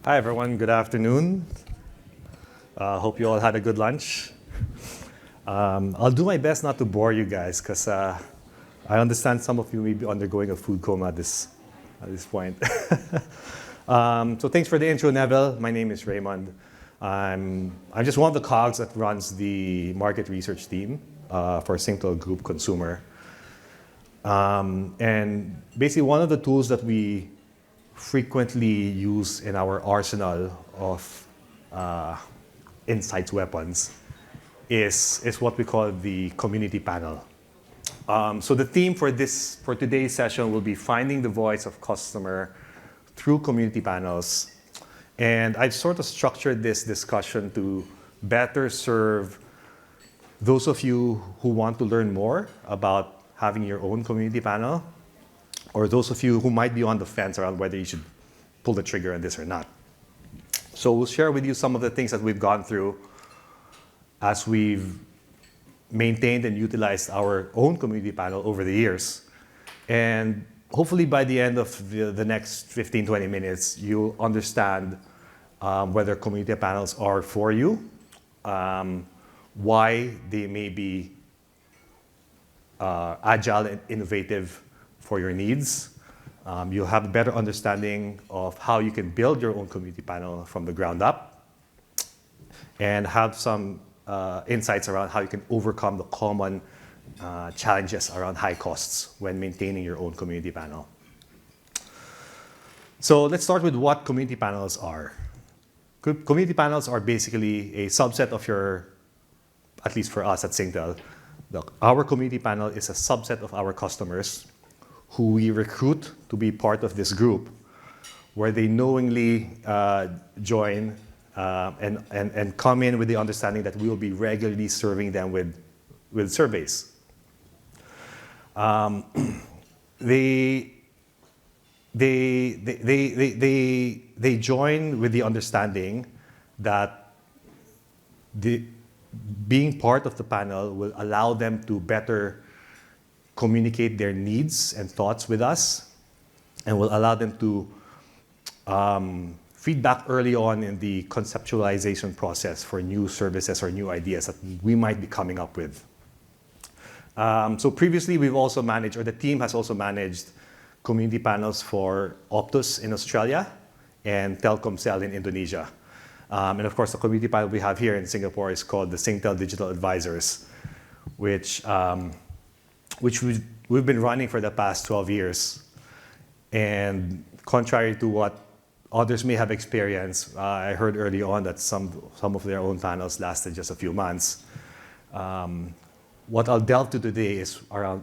Hi, everyone. Good afternoon. Hope you all had a good lunch. I'll do my best not to bore you guys because I understand some of you may be undergoing a food coma at this point. So thanks for the intro, Neville. My name is Raymond. I'm just one of the cogs that runs the market research team for Singtel Group Consumer. And basically, one of the tools that we frequently use in our arsenal of insights weapons is what we call the community panel. So the theme for today's session will be finding the voice of customer through community panels. And I've sort of structured this discussion to better serve those of you who want to learn more about having your own community panel, or those of you who might be on the fence around whether you should pull the trigger on this or not. So we'll share with you some of the things that we've gone through as we've maintained and utilized our own community panel over the years. And hopefully by the end of the next 15, 20 minutes, you'll understand whether community panels are for you, why they may be agile and innovative for your needs. You'll have a better understanding of how you can build your own community panel from the ground up, and have some insights around how you can overcome the common challenges around high costs when maintaining your own community panel. So let's start with what community panels are. Community panels are basically a subset of at least for us at Singtel, our community panel is a subset of our customers who we recruit to be part of this group, where they knowingly join and come in with the understanding that we will be regularly serving them with surveys. They join with the understanding that being part of the panel will allow them to better communicate their needs and thoughts with us, and will allow them to feedback early on in the conceptualization process for new services or new ideas that we might be coming up with. So previously we've also managed, or the team has also managed, community panels for Optus in Australia and Telkomsel in Indonesia. And of course, the community panel we have here in Singapore is called the Singtel Digital Advisors, which we've been running for the past 12 years. And contrary to what others may have experienced, I heard early on that some of their own panels lasted just a few months. What I'll delve to today I'll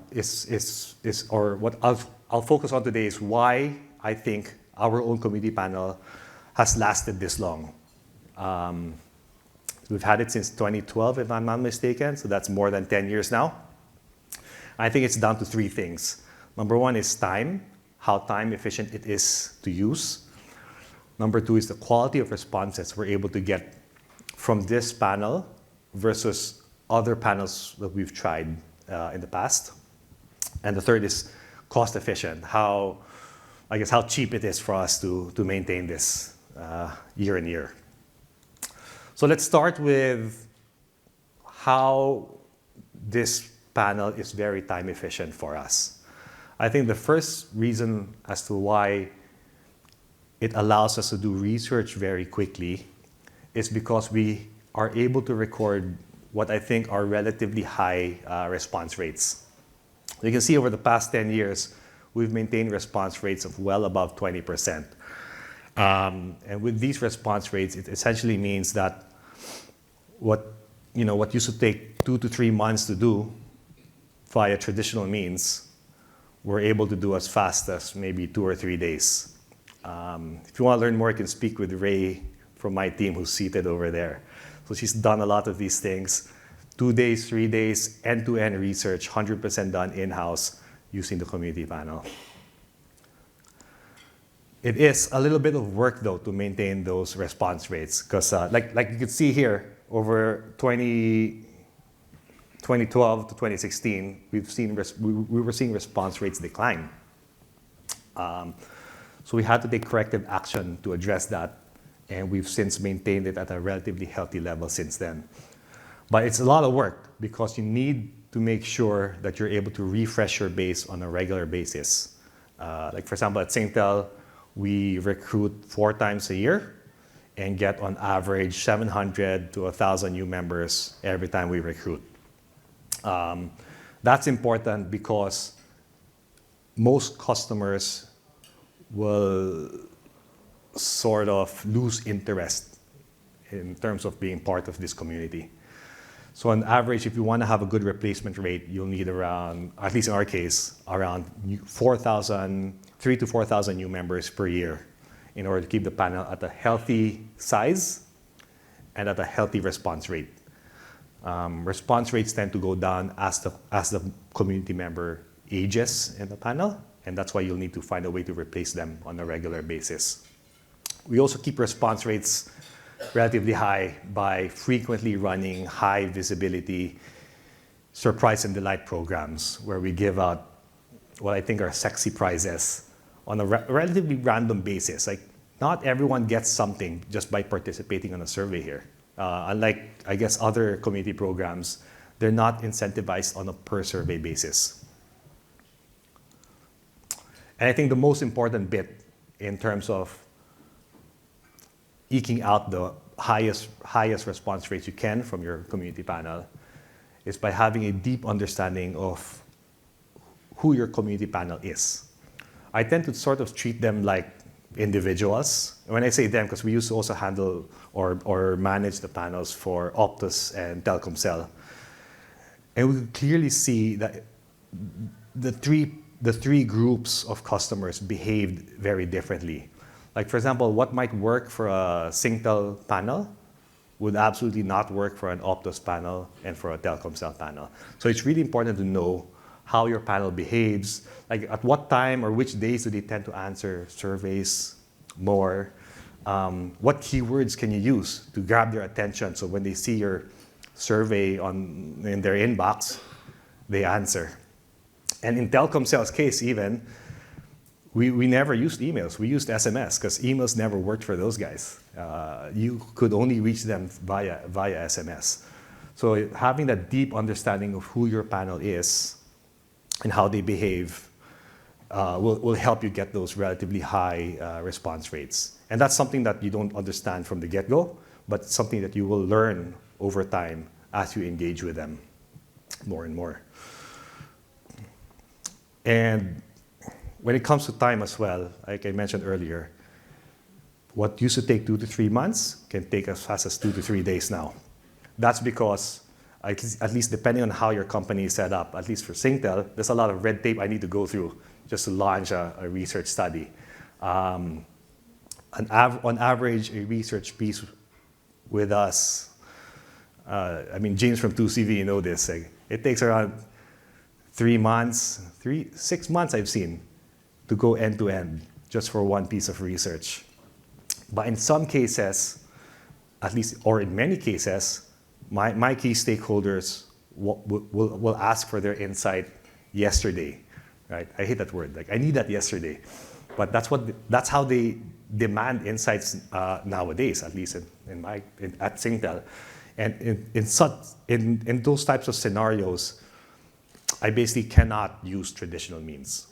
focus on today is why I think our own community panel has lasted this long. We've had it since 2012, if I'm not mistaken, so that's more than 10 years now. I think it's down to three things. Number one is time, how time efficient it is to use. Number two is the quality of responses we're able to get from this panel versus other panels that we've tried in the past. And the third is cost efficient, how cheap it is for us to maintain this year and year. So let's start with how this panel is very time efficient for us. I think the first reason as to why it allows us to do research very quickly is because we are able to record what I think are relatively high response rates. You can see over the past 10 years, we've maintained response rates of well above 20%. And with these response rates, it essentially means that what used to take 2 to 3 months to do via traditional means, we're able to do as fast as maybe 2 or 3 days. If you want to learn more, you can speak with Ray from my team, who's seated over there. So she's done a lot of these things. 2 days, 3 days, end-to-end research, 100% done in-house using the community panel. It is a little bit of work, though, to maintain those response rates, because like you can see here, over 2012 to 2016, we were seeing response rates decline. So we had to take corrective action to address that. and we've since maintained it at a relatively healthy level since then. But it's a lot of work because you need to make sure that you're able to refresh your base on a regular basis. Like for example, at Singtel, we recruit 4 times a year and get on average 700 to 1,000 new members every time we recruit. That's important because most customers will sort of lose interest in terms of being part of this community. So on average, if you want to have a good replacement rate, you'll need around, at least in our case, around 3 to 4,000 new members per year in order to keep the panel at a healthy size and at a healthy response rate. Response rates tend to go down as the community member ages in the panel, and that's why you'll need to find a way to replace them on a regular basis. We also keep response rates relatively high by frequently running high visibility surprise and delight programs where we give out what I think are sexy prizes on a relatively random basis. Like, not everyone gets something just by participating on a survey here. Unlike, I guess, other community programs, they're not incentivized on a per survey basis. And I think the most important bit in terms of eking out the highest response rates you can from your community panel is by having a deep understanding of who your community panel is. I tend to sort of treat them like individuals. When I say them, because we used to also handle or manage the panels for Optus and Telkomsel. And we could clearly see that the three groups of customers behaved very differently. Like, for example, what might work for a Singtel panel would absolutely not work for an Optus panel and for a Telkomsel panel. So it's really important to know how your panel behaves, like at what time or which days do they tend to answer surveys more, what keywords can you use to grab their attention so when they see your survey in their inbox, they answer. And in Telkomsel's case even, we never used emails. We used SMS because emails never worked for those guys. You could only reach them via SMS. So having that deep understanding of who your panel is and how they behave will help you get those relatively high response rates. And that's something that you don't understand from the get-go, but something that you will learn over time as you engage with them more and more. And when it comes to time as well, like I mentioned earlier, what used to take 2 to 3 months can take as fast as 2 to 3 days now. That's because, at least depending on how your company is set up, at least for Singtel, there's a lot of red tape I need to go through just to launch a research study. On average, a research piece with us, James from 2CV, you know this, it takes around 6 months I've seen to go end to end just for one piece of research. But in some cases, at least, or in many cases, my key stakeholders will ask for their insight yesterday, right? I hate that word. Like, I need that yesterday. But that's how they demand insights nowadays, at least at Singtel. And in those types of scenarios, I basically cannot use traditional means.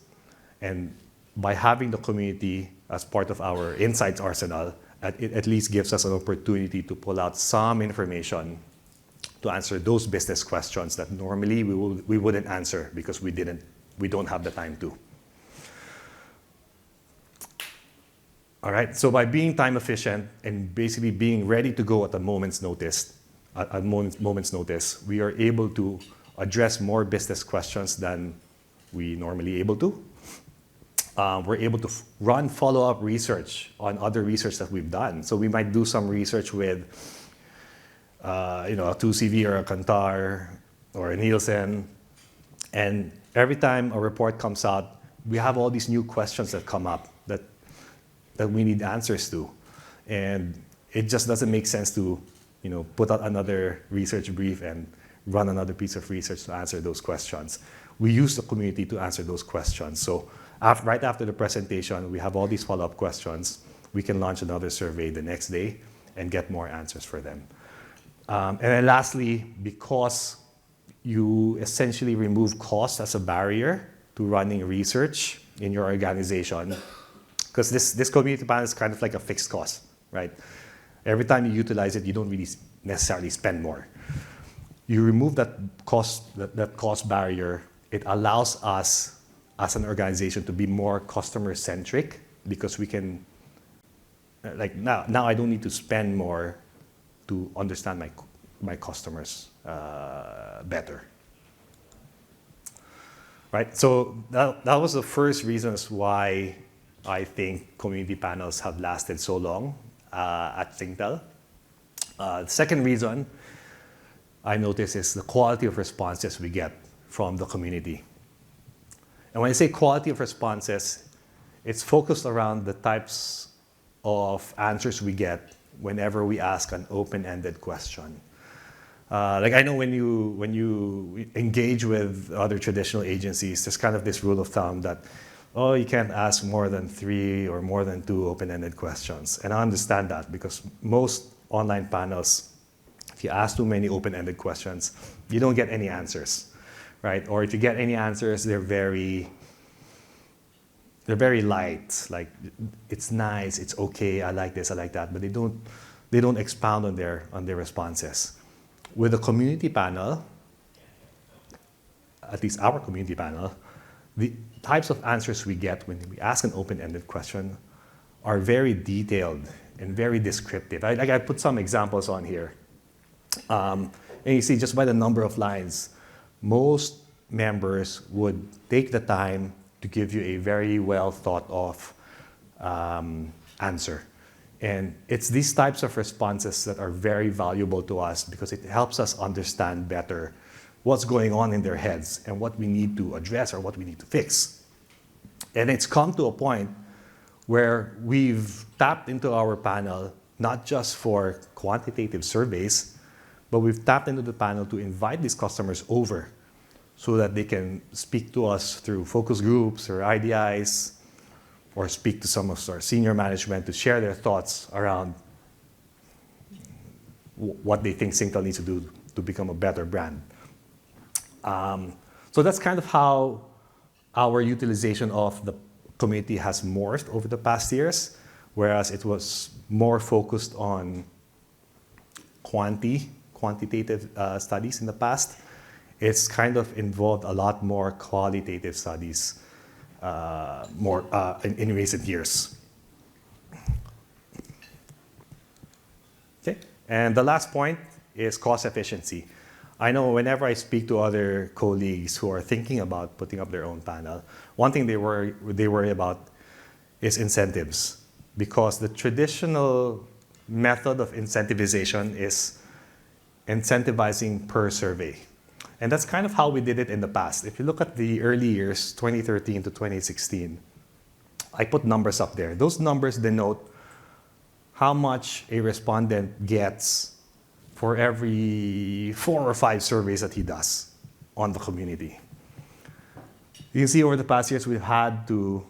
And by having the community as part of our insights arsenal, it at least gives us an opportunity to pull out some information to answer those business questions that normally we wouldn't answer because we don't have the time to. All right, so by being time efficient and basically being ready to go at a moment's notice, we are able to address more business questions than we normally able to. We're able to run follow-up research on other research that we've done. So we might do some research with a 2CV or a Kantar or a Nielsen. And every time a report comes out, we have all these new questions that come up that we need answers to. And it just doesn't make sense to put out another research brief and run another piece of research to answer those questions. We use the community to answer those questions. So right after the presentation, we have all these follow-up questions. we can launch another survey the next day and get more answers for them. And then lastly, because you essentially remove cost as a barrier to running research in your organization, because this community panel is kind of like a fixed cost, right? Every time you utilize it, you don't really necessarily spend more. You remove that cost barrier, it allows us as an organization to be more customer-centric, because we can, like now I don't need to spend more to understand my customers better. Right, so that was the first reasons why I think community panels have lasted so long at Singtel. The second reason I notice is the quality of responses we get from the community. And when I say quality of responses, it's focused around the types of answers we get whenever we ask an open-ended question. Like I know when you engage with other traditional agencies, there's kind of this rule of thumb that, oh, you can't ask more than 3 or more than 2 open-ended questions. And I understand that, because most online panels, if you ask too many open-ended questions, you don't get any answers, right? Or if you get any answers, they're very light. Like, it's nice, it's okay, I like this, I like that, but they don't expound on their responses. With a community panel, at least our community panel, the types of answers we get when we ask an open-ended question are very detailed and very descriptive. I put some examples on here. And you see, just by the number of lines, most members would take the time to give you a very well thought of answer. And it's these types of responses that are very valuable to us, because it helps us understand better what's going on in their heads and what we need to address or what we need to fix. And it's come to a point where we've tapped into our panel, not just for quantitative surveys, but we've tapped into the panel to invite these customers over so that they can speak to us through focus groups or IDIs, or speak to some of our senior management to share their thoughts around what they think Singtel needs to do to become a better brand. So that's kind of how our utilization of the community has morphed over the past years, whereas it was more focused on quantitative studies in the past. It's kind of involved a lot more qualitative studies in recent years. Okay, and the last point is cost efficiency. I know whenever I speak to other colleagues who are thinking about putting up their own panel, one thing they worry about is incentives, because the traditional method of incentivization is incentivizing per survey. And that's kind of how we did it in the past. If you look at the early years, 2013 to 2016, I put numbers up there. Those numbers denote how much a respondent gets for every 4 or 5 surveys that he does on the community. You can see over the past years, we've had to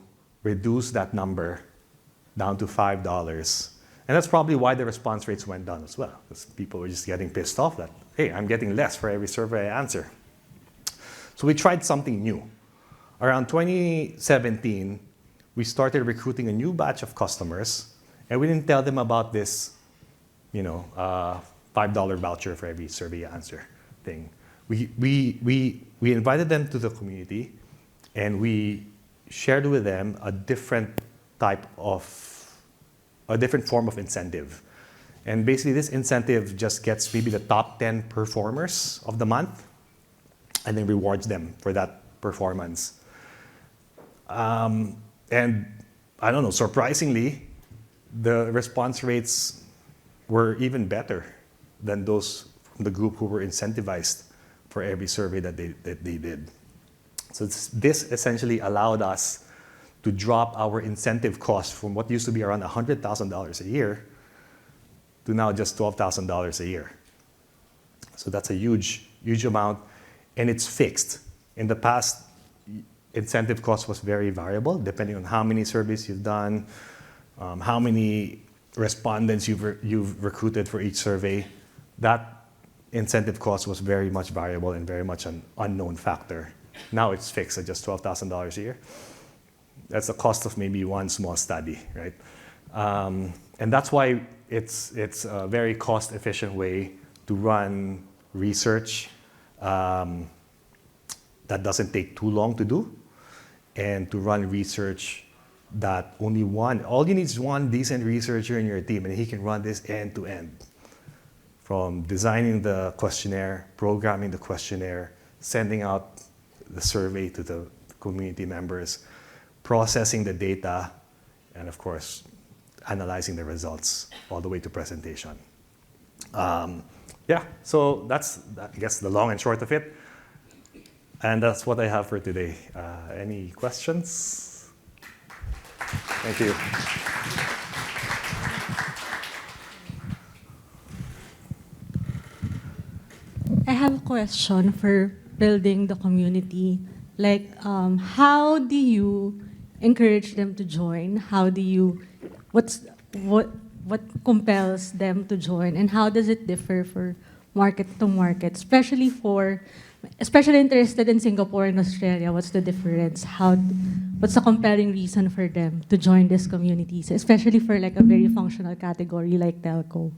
reduce that number down to $5. And that's probably why the response rates went down as well, because people were just getting pissed off that, hey, I'm getting less for every survey I answer. So we tried something new. Around 2017, we started recruiting a new batch of customers, and we didn't tell them about this, $5 voucher for every survey answer thing. We invited them to the community, and we shared with them a different form of incentive. And basically this incentive just gets maybe the top 10 performers of the month and then rewards them for that performance. And I don't know, surprisingly, the response rates were even better than those from the group who were incentivized for every survey that they did. So this essentially allowed us to drop our incentive cost from what used to be around $100,000 a year to now just $12,000 a year. So that's a huge, huge amount, and it's fixed. In the past, incentive cost was very variable, depending on how many surveys you've done, how many respondents you've recruited for each survey, that incentive cost was very much variable and very much an unknown factor. Now it's fixed at just $12,000 a year. That's the cost of maybe one small study, right? And that's why it's a very cost-efficient way to run research that doesn't take too long to do, and to run research that all you need is one decent researcher in your team, and he can run this end to end. From designing the questionnaire, programming the questionnaire, sending out the survey to the community members, processing the data, and of course, analyzing the results all the way to presentation. Yeah, so that's, I guess, the long and short of it. And that's what I have for today. Any questions? Thank you. I have a question for building the community. Like, how do you encourage them to join? How do you, what compels them to join, and how does it differ for market to market, especially interested in Singapore and Australia? What's the difference? What's the compelling reason for them to join these communities, especially for like a very functional category like telco?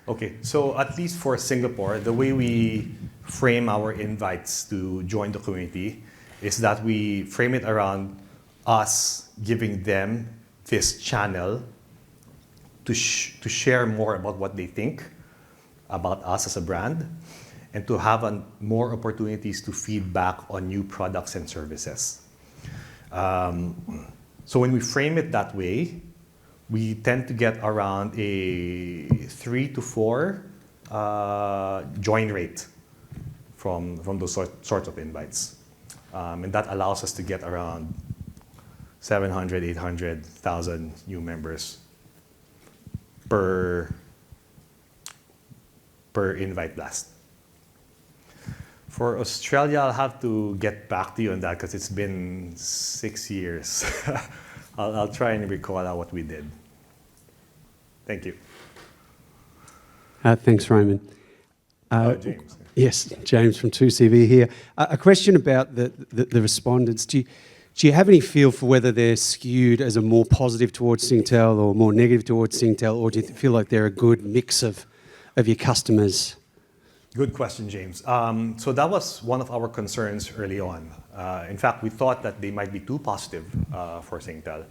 Okay, so at least for Singapore, the way we frame our invites to join the community is that we frame it around us giving them this channel to share more about what they think about us as a brand, and to have more opportunities to feedback on new products and services. So when we frame it that way, we tend to get around a 3 to 4 join rate from those sorts of invites. And that allows us to get around 700, 800,000 new members per invite blast. For Australia, I'll have to get back to you on that because it's been 6 years. I'll try and recall what we did. Thank you. Thanks, Raymond. James. Yes, James from 2CV here. A question about the respondents. Do you have any feel for whether they're skewed as a more positive towards Singtel or more negative towards Singtel, or do you feel like they're a good mix of your customers? Good question, James. So that was one of our concerns early on. In fact, we thought that they might be too positive for Singtel.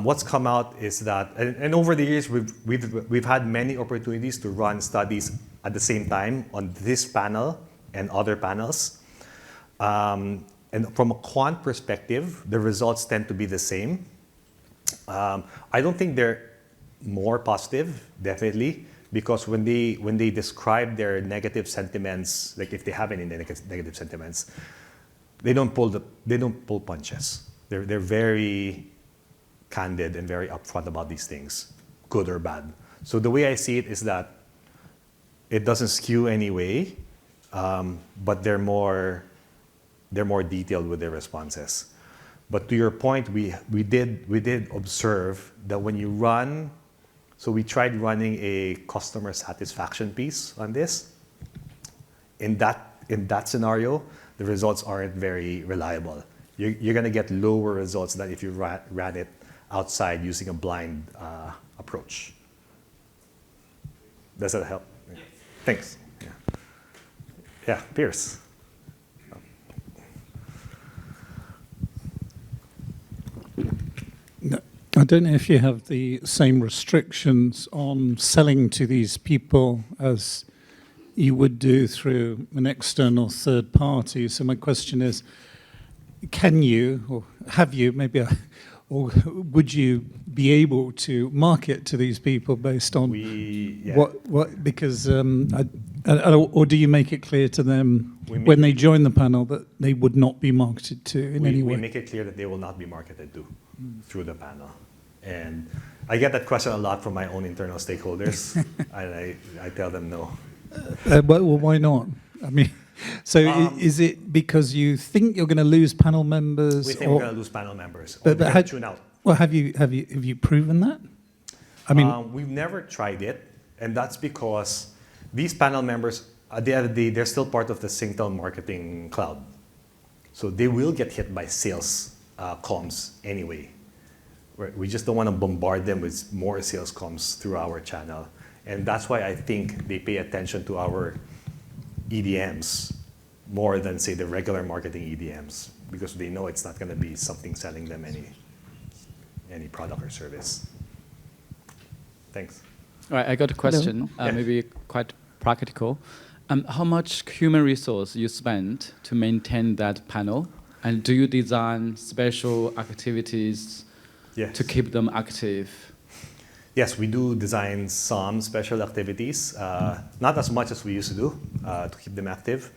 What's come out is that, and over the years, we've had many opportunities to run studies at the same time on this panel and other panels. And from a quant perspective, the results tend to be the same. I don't think they're more positive, definitely, because when they describe their negative sentiments, like if they have any negative sentiments, they don't pull punches. They're very candid and very upfront about these things, good or bad. So the way I see it is that it doesn't skew any way, but they're more detailed with their responses. But to your point, we did observe that when you run, so we tried running a customer satisfaction piece on this. In that scenario, the results aren't very reliable. You're going to get lower results than if you ran it outside using a blind approach. Does that help? Yeah. Thanks. Yeah, Pierce. I don't know if you have the same restrictions on selling to these people as you would do through an external third party. So my question is, can you, or have you, or would you be able to market to these people based on what? Because or do you make it clear to them when they join the panel that they would not be marketed to in any way? We make it clear that they will not be marketed to through the panel. And I get that question a lot from my own internal stakeholders, and I tell them no. Well, why not? I mean, so is it because you think you're going to lose panel members? We think we're going to lose panel members. But tune out. Well, have you proven that? I mean, We've never tried it, and that's because these panel members, at the end of the day, they're still part of the Singtel marketing cloud. So they will get hit by sales comms anyway. We just don't want to bombard them with more sales comms through our channel. And that's why I think they pay attention to our EDMs more than, say, the regular marketing EDMs, because they know it's not going to be something selling them any product or service. Thanks. All right, I got a question, Yeah. maybe quite practical. How much human resource you spend to maintain that panel? And do you design special activities Yes. to keep them active? Yes, we do design some special activities, not as much as we used to do to keep them active.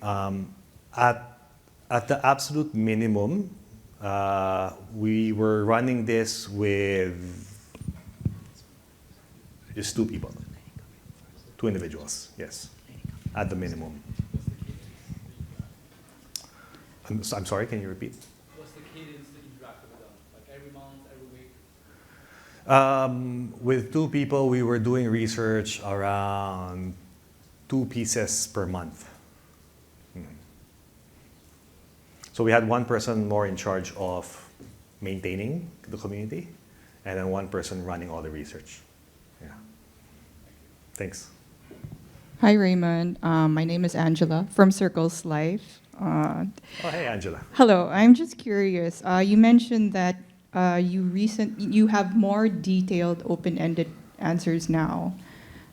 At the absolute minimum, we were running this with just 2 people, 2 individuals, yes, at the minimum. I'm sorry, can you repeat? What's the cadence that you interact with them? Like every month, every week? With 2 people, we were doing research around 2 pieces per month. So we had 1 person more in charge of maintaining the community, and then 1 person running all the research. Yeah. Thanks. Hi, Raymond. My name is Angela from Circles Life. Oh, hey, Angela. Hello. I'm just curious. You mentioned that you have more detailed, open-ended answers now.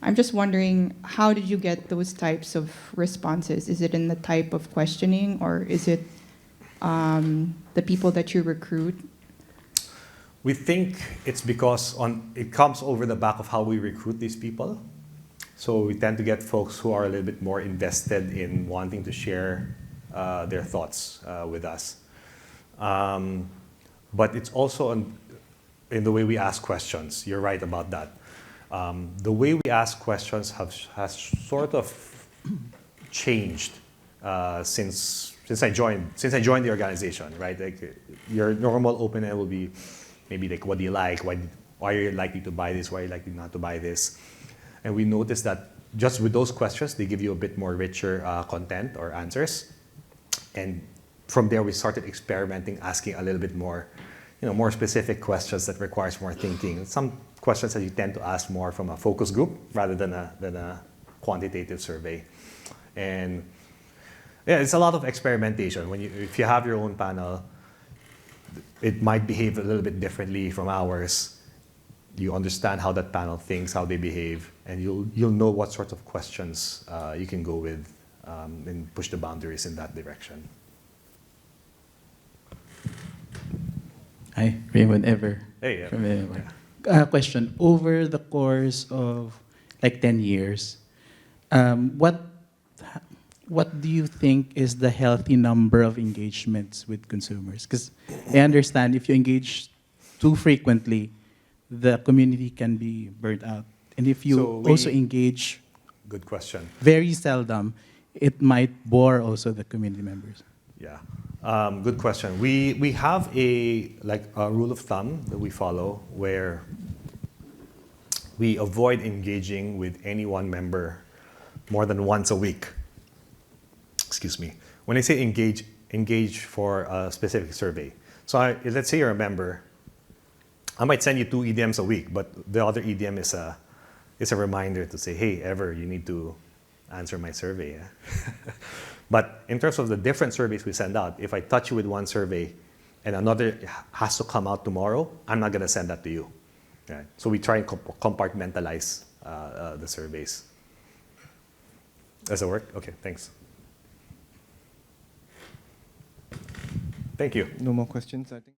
I'm just wondering, how did you get those types of responses? Is it in the type of questioning, or is it the people that you recruit? We think it's because it comes over the back of how we recruit these people. So we tend to get folks who are a little bit more invested in wanting to share their thoughts with us. But it's also in the way we ask questions. You're right about that. The way we ask questions has sort of changed since I joined the organization, right? Like your normal open-end will be maybe like, what do you like? Why are you likely to buy this? Why are you likely not to buy this? And we noticed that just with those questions, they give you a bit more richer content or answers. And from there, we started experimenting, asking a little bit more, more specific questions that requires more thinking. Some questions that you tend to ask more from a focus group rather than a quantitative survey. And yeah, it's a lot of experimentation. If you have your own panel, it might behave a little bit differently from ours. You understand how that panel thinks, how they behave, and you'll know what sorts of questions you can go with and push the boundaries in that direction. Hi, Raymond Ever. Hey, From Ever. Question. Over the course of like 10 years, what do you think is the healthy number of engagements with consumers? Because I understand if you engage too frequently, the community can be burnt out. And if you also engage good question. very seldom, it might bore also the community members. Yeah, good question. We have a rule of thumb that we follow where we avoid engaging with any one member more than once a week. Excuse me. When I say engage for a specific survey. So let's say you're a member. I might send you 2 EDMs a week, but the other EDM is a reminder to say, hey, Ever, you need to answer my survey. Yeah? But in terms of the different surveys we send out, if I touch you with one survey and another has to come out tomorrow, I'm not going to send that to you. Right? So we try and compartmentalize the surveys. Does it work? Okay, thanks. Thank you. No more questions, I think.